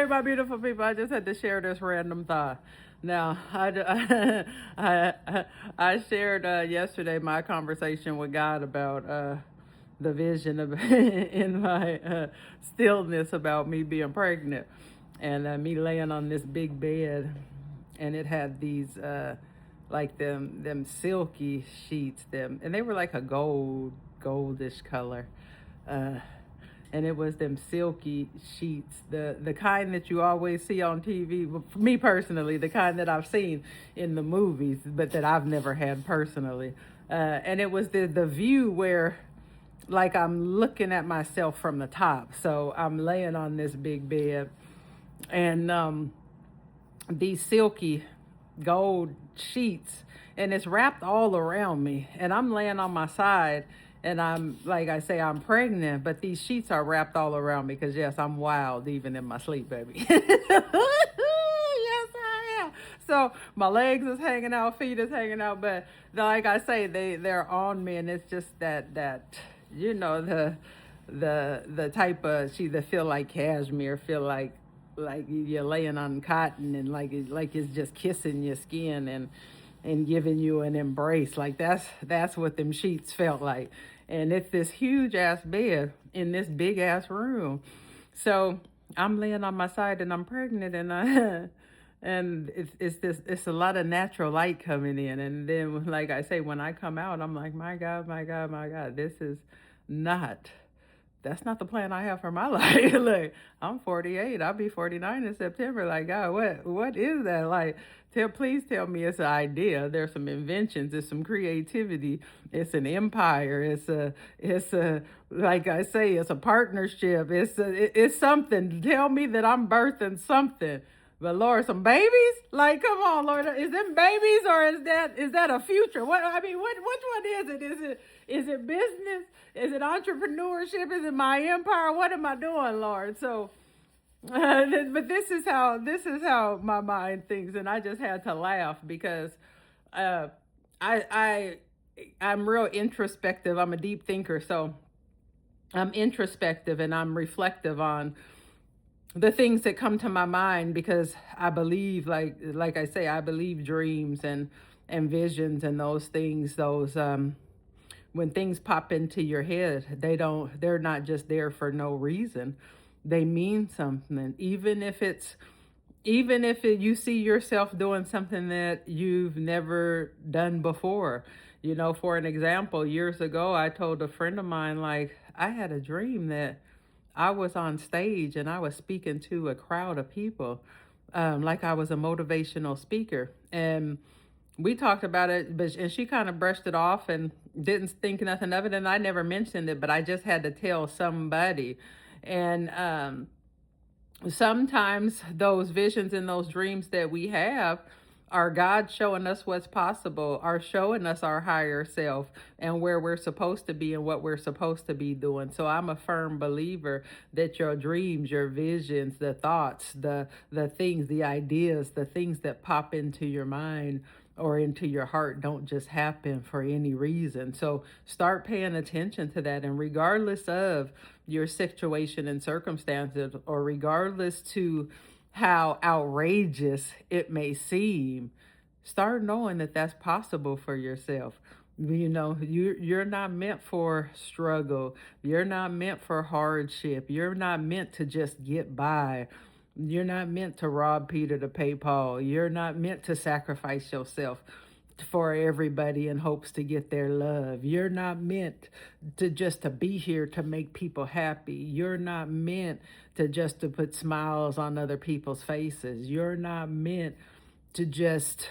my beautiful people, I just had to share this random thought. Now, I shared yesterday my conversation with God about the vision of in my stillness about me being pregnant and me laying on this big bed, and it had these like them silky sheets, them, and they were like a goldish color. Uh, and it was them silky sheets, the kind that you always see on TV. Well, for me personally, the kind that I've seen in the movies, but that I've never had personally. And it was the view where, like, I'm looking at myself from the top. So I'm laying on this big bed, and these silky gold sheets, and it's wrapped all around me, and I'm laying on my side, and I'm, like I say, I'm pregnant, but these sheets are wrapped all around me because, yes, I'm wild even in my sleep, baby. Yes, I am. So my legs is hanging out, feet is hanging out, but like I say, they're on me, and it's just that the type of sheet that feel like cashmere, feel like you're laying on cotton, and like it's just kissing your skin and giving you an embrace. Like that's what them sheets felt like. And it's this huge ass bed in this big ass room. So I'm laying on my side and I'm pregnant, and and it's a lot of natural light coming in. And then, like I say, when I come out, I'm like, my God, my God, my God, not that's not the plan I have for my life. Like, I'm 48. I'll be 49 in September. Like, God, what is that? Like, please tell me it's an idea. There's some inventions. There's some creativity. It's an empire. It's a like I say, it's a partnership. It's something. Tell me that I'm birthing something. But Lord, some babies? Like, come on, Lord, is them babies, or is that a future? What I mean, which one is it? Is it business? Is it entrepreneurship? Is it my empire? What am I doing, Lord? So, but this is how my mind thinks, and I just had to laugh because uh, I I'm real introspective. I'm a deep thinker, so I'm introspective and I'm reflective on the things that come to my mind, because I believe, like I say, I believe dreams and visions and those things, those when things pop into your head, they're not just there for no reason. They mean something, even if you see yourself doing something that you've never done before. For an example, years ago, I told a friend of mine, like, I had a dream that I was on stage and I was speaking to a crowd of people, like I was a motivational speaker. And we talked about it, and she kind of brushed it off and didn't think nothing of it. And I never mentioned it, but I just had to tell somebody. And sometimes those visions and those dreams that we have are God showing us what's possible, are showing us our higher self and where we're supposed to be and what we're supposed to be doing. So I'm a firm believer that your dreams, your visions, the thoughts, the things, the ideas, the things that pop into your mind or into your heart don't just happen for any reason. So start paying attention to that. And regardless of your situation and circumstances, or regardless to how outrageous it may seem, start knowing that that's possible for yourself. You're not meant for struggle. You're not meant for hardship. You're not meant to just get by. You're not meant to rob Peter to pay Paul. You're not meant to sacrifice yourself for everybody in hopes to get their love. You're not meant to be here to make people happy. You're not meant to put smiles on other people's faces. You're not meant to just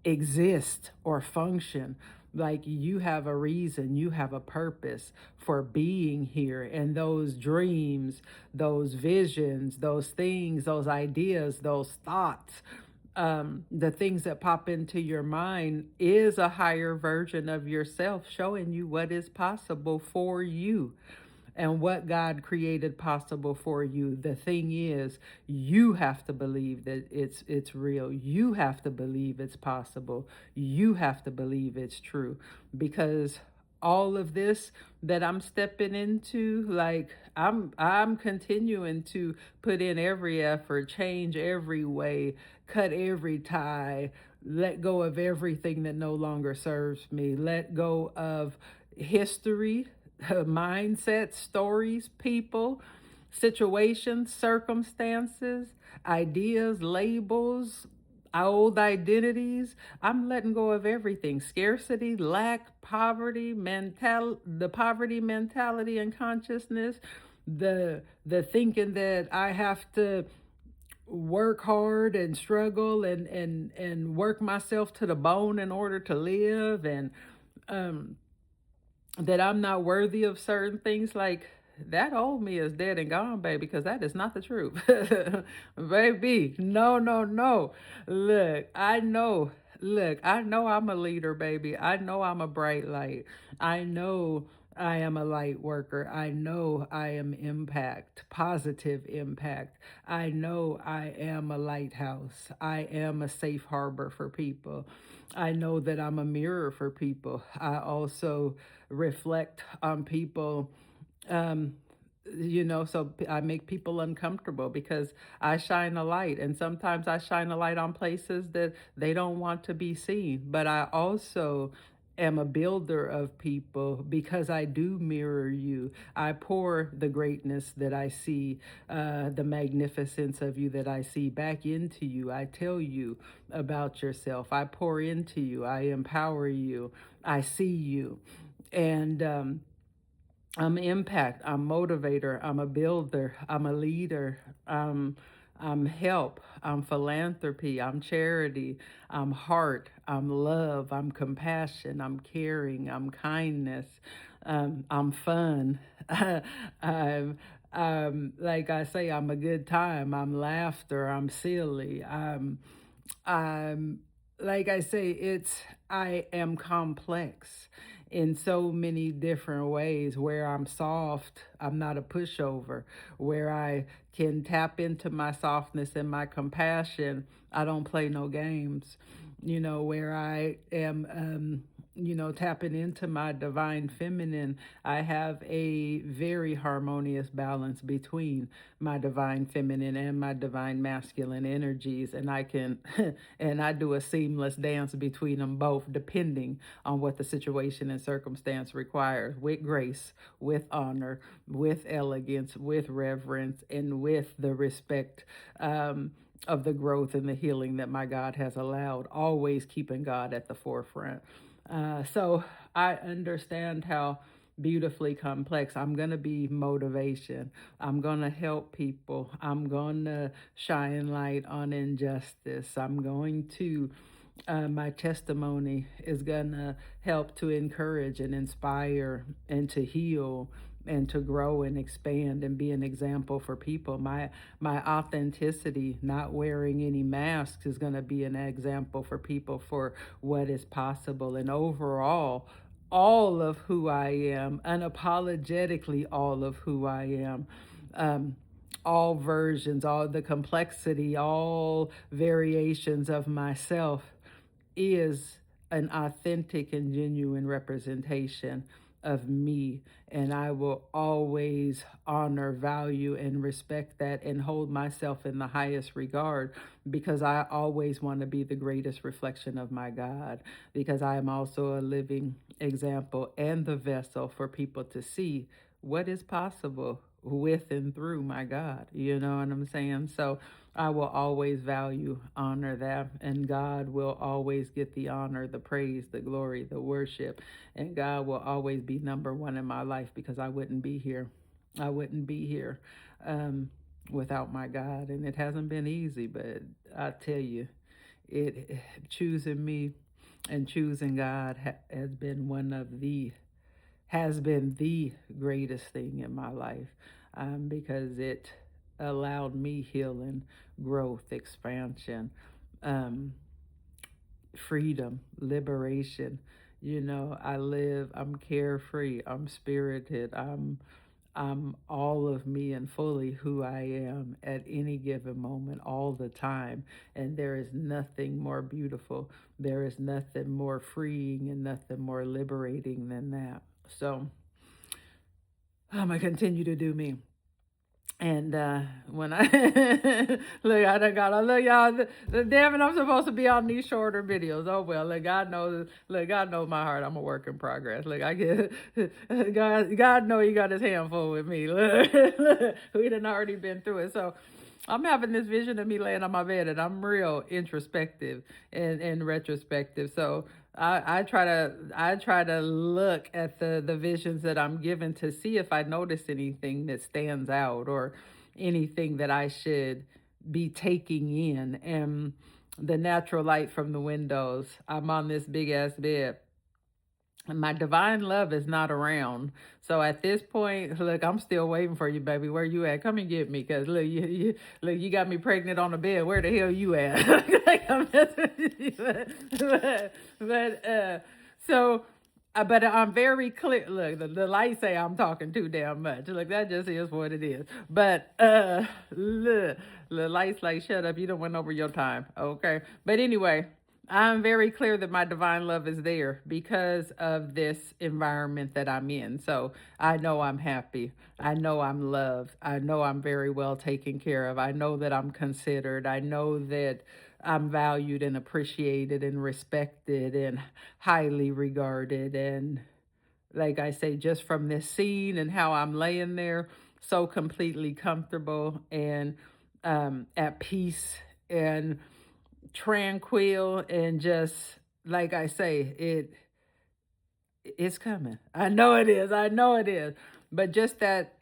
exist or function. Like, you have a reason, you have a purpose for being here. And those dreams, those visions, those things, those ideas, those thoughts, the things that pop into your mind is a higher version of yourself showing you what is possible for you and what God created possible for you. The thing is, you have to believe that it's real. You have to believe it's possible. You have to believe it's true, because all of this that I'm stepping into, like I'm continuing to put in every effort, change every way, cut every tie, let go of everything that no longer serves me, let go of history, mindsets, stories, people, situations, circumstances, ideas, labels, old identities. I'm letting go of everything. Scarcity, lack, poverty, the poverty mentality and consciousness, the thinking that I have to work hard and struggle and work myself to the bone in order to live, and um that I'm not worthy of certain things. Like, that old me is dead and gone, baby, because that is not the truth. Baby, no, no, no. Look, I know. Look, I know I'm a leader, baby. I know I'm a bright light. I know I am a light worker. I know I am impact, positive impact. I know I am a lighthouse. I am a safe harbor for people. I know that I'm a mirror for people. I also reflect on people, um, so I make people uncomfortable because I shine a light. And sometimes I shine a light on places that they don't want to be seen. But I also am a builder of people because I do mirror you. I pour the greatness that I see, the magnificence of you that I see back into you. I tell you about yourself. I pour into you. I empower you. I see you. And I'm impact, I'm motivator, I'm a builder, I'm a leader, I'm help, I'm philanthropy, I'm charity, I'm heart, I'm love, I'm compassion, I'm caring, I'm kindness, I'm fun. I'm, like I say, I'm a good time, I'm laughter, I'm silly, I'm like I say, I am complex in so many different ways, where I'm soft, I'm not a pushover, where I can tap into my softness and my compassion. I don't play no games, where I am, tapping into my divine feminine. I have a very harmonious balance between my divine feminine and my divine masculine energies. And I can, and I do a seamless dance between them both, depending on what the situation and circumstance requires, with grace, with honor, with elegance, with reverence, and with the respect, of the growth and the healing that my God has allowed, always keeping God at the forefront. So I understand how beautifully complex. I'm going to be motivation. I'm going to help people. I'm going to shine light on injustice. I'm going to, my testimony is going to help to encourage and inspire and to heal and to grow and expand and be an example for people. My authenticity, not wearing any masks, is going to be an example for people for what is possible. And overall, all of who I am, unapologetically all of who I am, um, all versions, all the complexity, all variations of myself is an authentic and genuine representation of me. And I will always honor, value, and respect that and hold myself in the highest regard, because I always want to be the greatest reflection of my God, because I am also a living example and the vessel for people to see what is possible with and through my God. You know what I'm saying? So I will always value, honor that, and God will always get the honor, the praise, the glory, the worship, and God will always be number one in my life, because I wouldn't be here. I wouldn't be here without my God, and it hasn't been easy, but I tell you, it choosing me and choosing God has been the greatest thing in my life, because it allowed me healing, growth, expansion, um, freedom, liberation. I'm carefree, I'm spirited, I'm all of me and fully who I am at any given moment, all the time. And there is nothing more beautiful. There is nothing more freeing and nothing more liberating than that. So I'm going to continue to do me. And when I look, I done got, look, y'all, damn it, I'm supposed to be on these shorter videos. Oh well, look, God knows my heart. I'm a work in progress. Look, I get, God know He got His hand full with me. Look, we done already been through it. So I'm having this vision of me laying on my bed, and I'm real introspective and retrospective. So I try to look at the visions that I'm given to see if I notice anything that stands out or anything that I should be taking in. And the natural light from the windows. I'm on this big ass bed. My divine love is not around. So at this point, look, I'm still waiting for you, baby. Where you at? Come and get me. Cause look, you got me pregnant on the bed. Where the hell you at? Like, I'm messing with you. So, but I'm very clear. Look, the lights say I'm talking too damn much. Look, that just is what it is. But look, the lights like, shut up. You don't went over your time. Okay. But anyway, I'm very clear that my divine love is there because of this environment that I'm in. So I know I'm happy. I know I'm loved. I know I'm very well taken care of. I know that I'm considered. I know that I'm valued and appreciated and respected and highly regarded. And like I say, just from this scene and how I'm laying there, so completely comfortable and at peace and tranquil, and just like I say, it's coming. I know it is. I know it is. But just that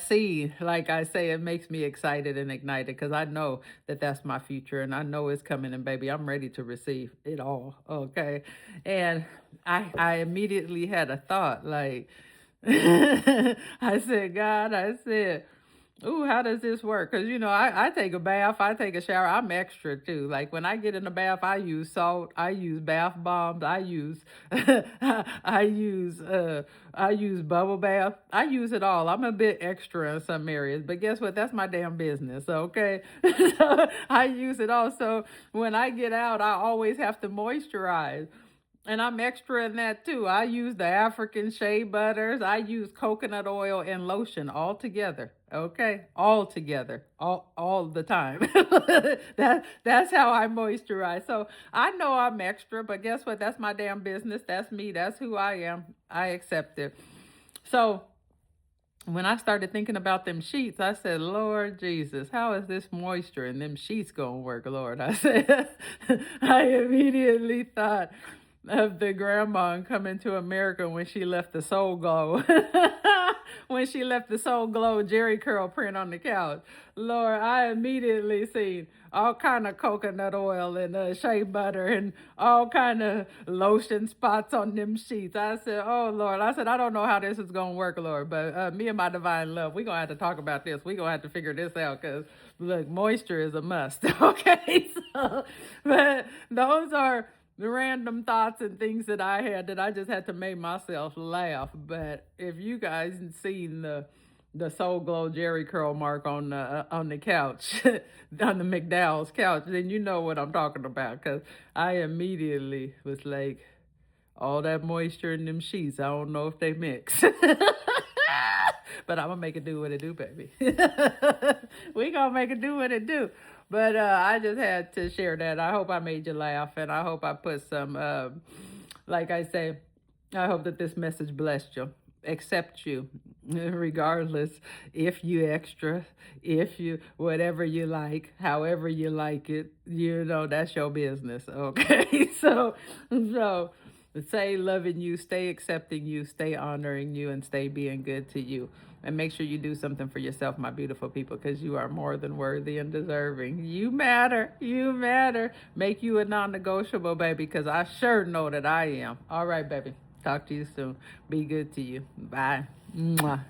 scene, like I say, it makes me excited and ignited because I know that that's my future and I know it's coming. And baby, I'm ready to receive it all. Okay. And I immediately had a thought like, I said, God, I said, ooh, how does this work? Because, I take a bath, I take a shower. I'm extra too. Like when I get in the bath, I use salt, I use bath bombs, I use, I use bubble bath. I use it all. I'm a bit extra in some areas, but guess what? That's my damn business. Okay. So I use it all. So when I get out, I always have to moisturize. And I'm extra in that too. I use the African shea butters. I use coconut oil and lotion all together. Okay, all together, all the time. That's how I moisturize. So I know I'm extra, but guess what? That's my damn business. That's me. That's who I am. I accept it. So when I started thinking about them sheets, I said, Lord Jesus, how is this moisture and them sheets gonna work, Lord? I said, I immediately thought of the grandma coming to America when she left the Soul Glow. When she left the Soul Glow Jerry curl print on the couch. Lord, I immediately seen all kind of coconut oil and shea butter and all kind of lotion spots on them sheets. I said, oh, Lord. I said, I don't know how this is going to work, Lord, but me and my divine love, we're going to have to talk about this. We're going to have to figure this out because, look, moisture is a must. Okay? So, but those are the random thoughts and things that I had that I just had to make myself laugh. But if you guys seen the Soul Glow Jerry curl mark on the couch, on the McDowell's couch, then you know what I'm talking about. Cause I immediately was like, all that moisture in them sheets, I don't know if they mix. But I'm gonna make it do what it do, baby. We gonna make it do what it do. But I just had to share that. I hope I made you laugh, and I hope I put some, like I say, I hope that this message blessed you, accept you, regardless if you extra, if you, whatever you like, however you like it, that's your business, okay? So stay loving you, stay accepting you, stay honoring you, and stay being good to you. And make sure you do something for yourself, my beautiful people, because you are more than worthy and deserving. You matter. You matter. Make you a non-negotiable, baby, because I sure know that I am. All right, baby. Talk to you soon. Be good to you. Bye. Mwah.